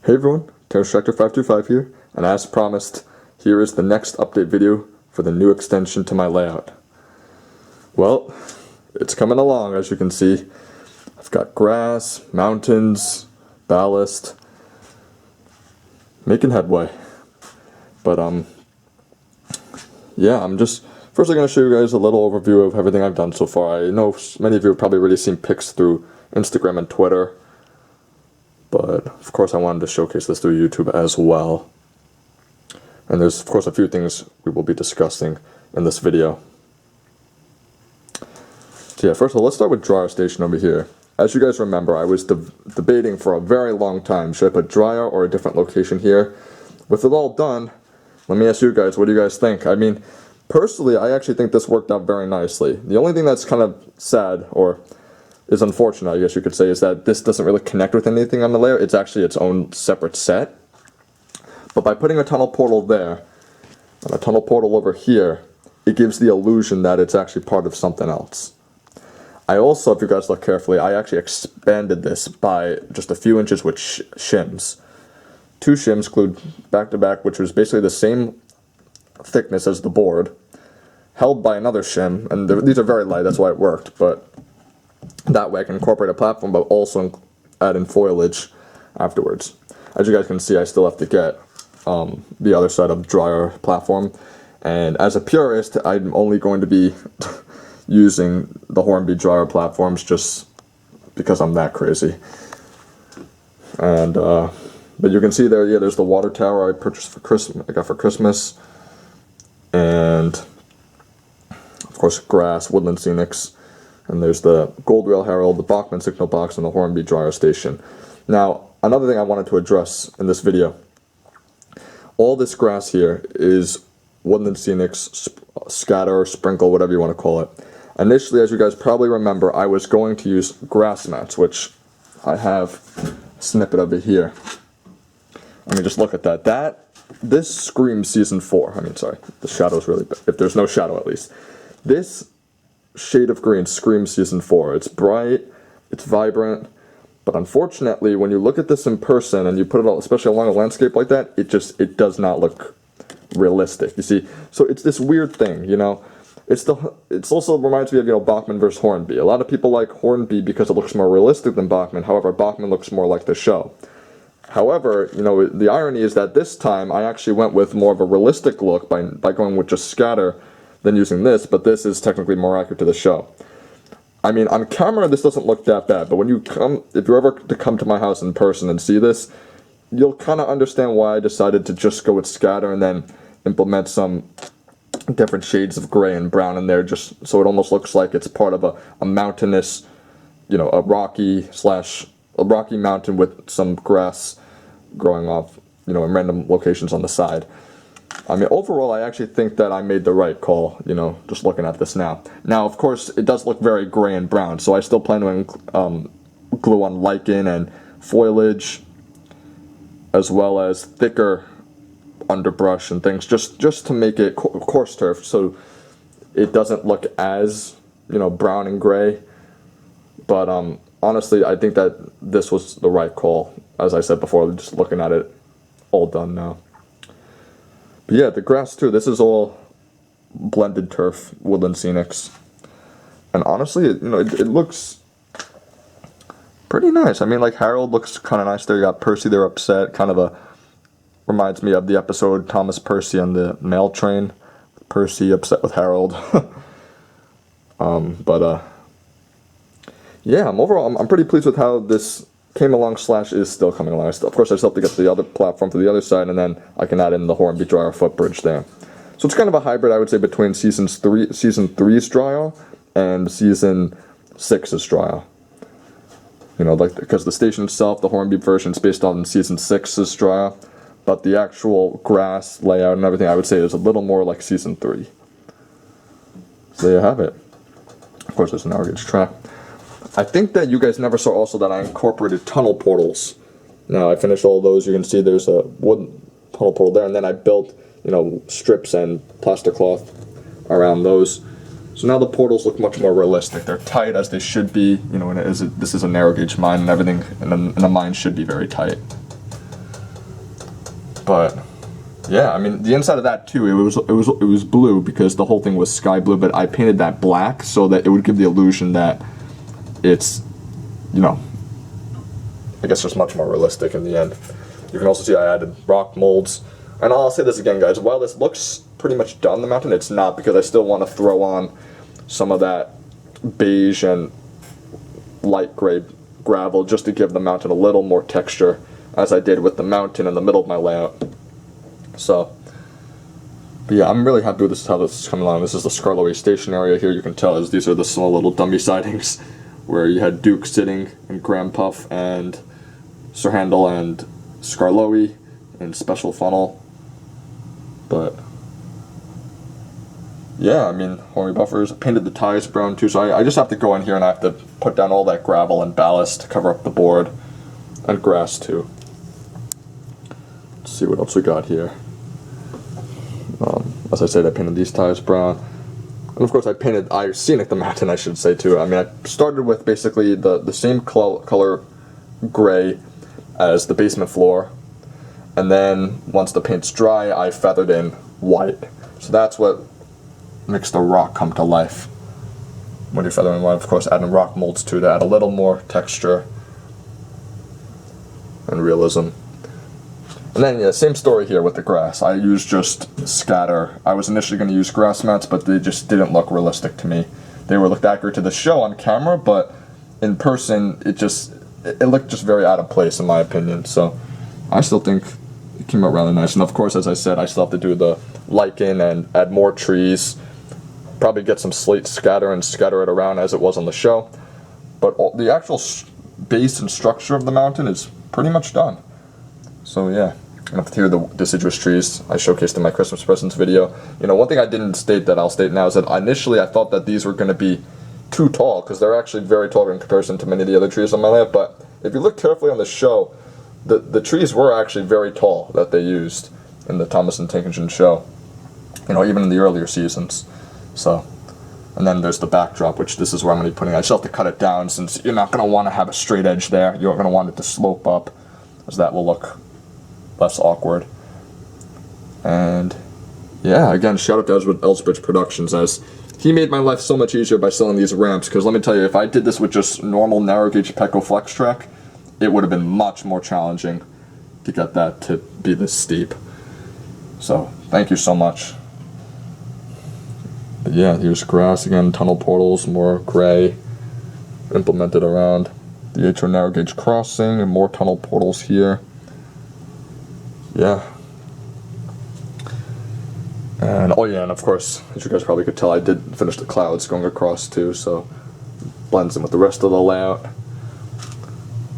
Hey everyone, Tractor525 here, and as promised, here is the next update video for the new extension to my layout. Well, it's coming along, as you can see. I've got grass, mountains, ballast, making headway. But yeah, first I'm going to show you guys a little overview of everything I've done so far. I know many of you have probably already seen pics through Instagram and Twitter, but of course I wanted to showcase this through YouTube as well. And there's of course a few things we will be discussing in this video. So yeah, first of all, let's start with dryer station over here. As you guys remember, I was debating for a very long time, should I put dryer or a different location here? With it all done, let me ask you guys, what do you guys think? I mean, personally, I actually think this worked out very nicely. The only thing that's kind of sad, or is unfortunate, I guess you could say, is that this doesn't really connect with anything on the layer. It's actually its own separate set. But by putting a tunnel portal there, and a tunnel portal over here, it gives the illusion that it's actually part of something else. I also, if you guys look carefully, I actually expanded this by just a few inches with shims. 2 shims glued back to back, which was basically the same thickness as the board, held by another shim, and these are very light, that's why it worked, but that way I can incorporate a platform but also add in foliage afterwards. As you guys can see, I still have to get the other side of the dryer platform, and as a purist, I'm only going to be using the Hornby dryer platforms just because I'm that crazy. And but you can see there, yeah, there's the water tower I purchased for Christmas. I got for Christmas, and of course grass, woodland scenics, and there's the Gold Rail Herald, the Bachmann signal box, and the Hornby dryer station. Now, another thing I wanted to address in this video: all this grass here is woodland scenics, scatter, sprinkle, whatever you want to call it. Initially, as you guys probably remember, I was going to use grass mats, which I have a snippet of it here. I mean, just look at that. This screams season 4. I mean, sorry, the shadow's really bad. If there's no shadow, at least. This shade of green screams season 4. It's bright, it's vibrant, but unfortunately, when you look at this in person and you put it all, especially along a landscape like that, it does not look realistic. You see, so it's this weird thing, you know. It's also reminds me of, you know, Bachmann versus Hornby. A lot of people like Hornby because it looks more realistic than Bachmann. However, Bachmann looks more like the show. However, you know, the irony is that this time I actually went with more of a realistic look by going with just scatter than using this, but this is technically more accurate to the show. I mean, on camera this doesn't look that bad, but when you if you're ever to come to my house in person and see this, you'll kind of understand why I decided to just go with scatter and then implement some different shades of gray and brown in there, just so it almost looks like it's part of a mountainous, you know, a rocky mountain with some grass growing off, you know, in random locations on the side. I mean, overall, I actually think that I made the right call, you know, just looking at this now. Now, of course, it does look very gray and brown, so I still plan to glue on lichen and foliage, as well as thicker underbrush and things, just to make it coarse turf, so it doesn't look as, you know, brown and gray. But honestly, I think that this was the right call, as I said before, just looking at it all done now. But yeah, the grass too, this is all blended turf, woodland scenics. And honestly, it looks pretty nice. I mean, like, Harold looks kind of nice there. You got Percy there upset, kind of reminds me of the episode Thomas Percy on the mail train. Percy upset with Harold. Yeah, overall, I'm pretty pleased with how this came along / is still coming along. Of course, I still have to get the other platform to the other side, and then I can add in the Hornby dryer footbridge there. So it's kind of a hybrid, I would say, between season 3's dryer and season 6's dryer. You know, like, because the station itself, the Hornby version, is based on season 6's dryer, but the actual grass layout and everything, I would say, is a little more like season 3. So there you have it. Of course, there's an hour gauge track. I think that you guys never saw also that I incorporated tunnel portals. Now, I finished all those. You can see there's a wood tunnel portal there, and then I built, you know, strips and plastic cloth around those. So now the portals look much more realistic. They're tight as they should be. You know, this is a narrow gauge mine, and everything in a mine should be very tight. But yeah, I mean, the inside of that too, it was blue because the whole thing was sky blue, but I painted that black so that it would give the illusion that it's, you know, I guess just much more realistic in the end. You can also see I added rock molds. And I'll say this again, guys, while this looks pretty much done, the mountain, it's not, because I still want to throw on some of that beige and light gray gravel just to give the mountain a little more texture, as I did with the mountain in the middle of my layout. So, but yeah, I'm really happy with this, how this is coming along. This is the Scarloey station area here. You can tell as these are the small little dummy sidings where you had Duke sitting and Grand Puff and Sir Handel and Scarloey and Special Funnel. But yeah, I mean, horny buffers. I painted the tires brown too, so I just have to go in here and I have to put down all that gravel and ballast to cover up the board, and grass too. Let's see what else we got here. As I said, I painted these tires brown, and of course I painted Scenic the mountain, I should say too. I mean, I started with basically the same color gray as the basement floor, and then once the paint's dry, I feathered in white. So that's what makes the rock come to life. When you feather in white, of course, adding rock molds too to add a little more texture and realism. And then, yeah, same story here with the grass. I used just scatter. I was initially going to use grass mats, but they just didn't look realistic to me. They looked accurate to the show on camera, but in person, it looked just very out of place, in my opinion. So I still think it came out rather nice. And of course, as I said, I still have to do the lichen and add more trees. Probably get some slate scatter and scatter it around as it was on the show. But the actual base and structure of the mountain is pretty much done. So yeah, and up here the deciduous trees I showcased in my Christmas presents video. You know, one thing I didn't state that I'll state now is that initially I thought that these were going to be too tall, because they're actually very tall in comparison to many of the other trees on my layout. But if you look carefully on the show, the trees were actually very tall that they used in the Thomas and Tinkingen show. You know, even in the earlier seasons. So, and then there's the backdrop, which this is where I'm going to be putting. I still have to cut it down since you're not going to want to have a straight edge there. You're going to want it to slope up, as that will look less awkward. And yeah, again, shout out to Elsbridge Productions, as he made my life so much easier by selling these ramps. Because let me tell you, if I did this with just normal narrow gauge Petco Flex Track, it would have been much more challenging to get that to be this steep. So thank you so much. But yeah, here's grass again, tunnel portals, more gray implemented around the HO narrow gauge crossing, and more tunnel portals here. Yeah. And oh yeah, and of course, as you guys probably could tell, I did finish the clouds going across too, so blends in with the rest of the layout.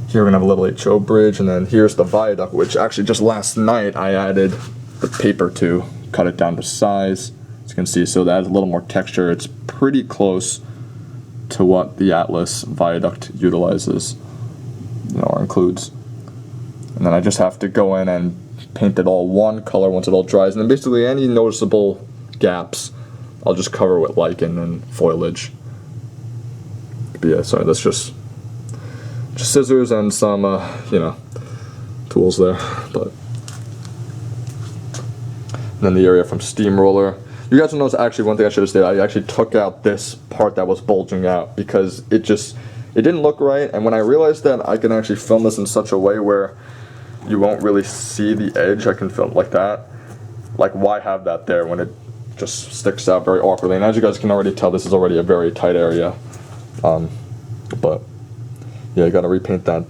Here we're gonna have a little HO bridge, and then here's the viaduct, which actually just last night I added the paper to cut it down to size. As you can see, so that adds a little more texture. It's pretty close to what the Atlas viaduct utilizes, you know, or includes. And then I just have to go in and paint it all one color once it all dries, and then basically any noticeable gaps I'll just cover with lichen and foliage. But yeah, sorry, that's just scissors and some you know, tools there. But and then the area from Steamroller. You guys will notice, actually, one thing I should have stated, I actually took out this part that was bulging out because it didn't look right. And when I realized that I can actually film this in such a way where you won't really see the edge, I can film like that. Like, why have that there when it just sticks out very awkwardly? And as you guys can already tell, this is already a very tight area. But yeah, I gotta repaint that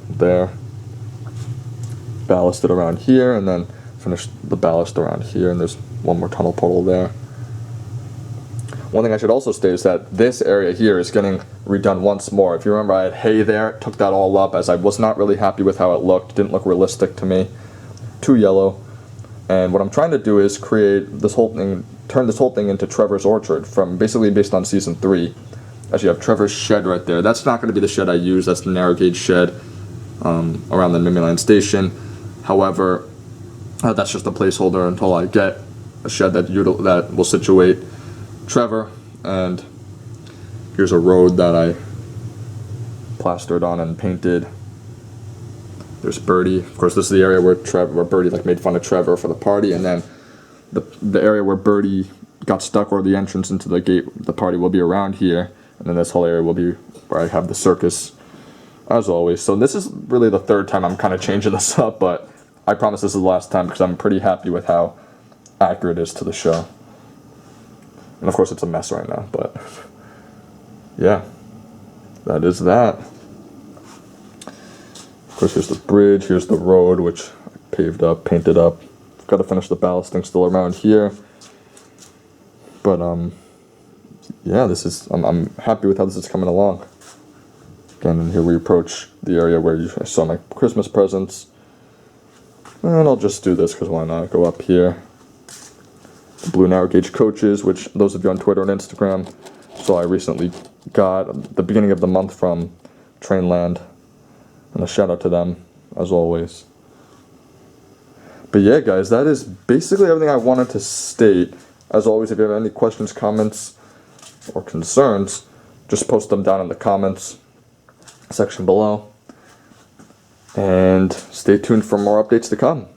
there. Ballast it around here, and then finish the ballast around here, and there's one more tunnel portal there. One thing I should also state is that this area here is getting redone once more. If you remember, I had hay there, took that all up as I was not really happy with how it looked. It didn't look realistic to me. Too yellow. And what I'm trying to do is create this whole thing, turn this whole thing into Trevor's Orchard, from basically based on season 3. As you have Trevor's shed right there. That's not going to be the shed I use. That's the narrow gauge shed around the Mimiland station. However, that's just a placeholder until I get a shed that will situate Trevor. And here's a road that I plastered on and painted. There's Birdie. Of course, this is the area where Birdie like made fun of Trevor for the party, and then the area where Birdie got stuck, or the entrance into the gate, the party will be around here, and then this whole area will be where I have the circus, as always. So this is really the third time I'm kind of changing this up, but I promise this is the last time because I'm pretty happy with how accurate it is to the show. And of course it's a mess right now, but yeah, that is that. Of course, here's the bridge, here's the road, which I paved up, painted up. Got to finish the ballasting still around here. But yeah, this is I'm happy with how this is coming along. Again, and here we approach the area where I saw my Christmas presents. And I'll just do this because why not? Go up here. The blue narrow gauge coaches, which those of you on Twitter and Instagram saw I recently got at the beginning of the month from Trainland. And a shout out to them, as always. But yeah, guys, that is basically everything I wanted to state. As always, if you have any questions, comments, or concerns, just post them down in the comments section below. And stay tuned for more updates to come.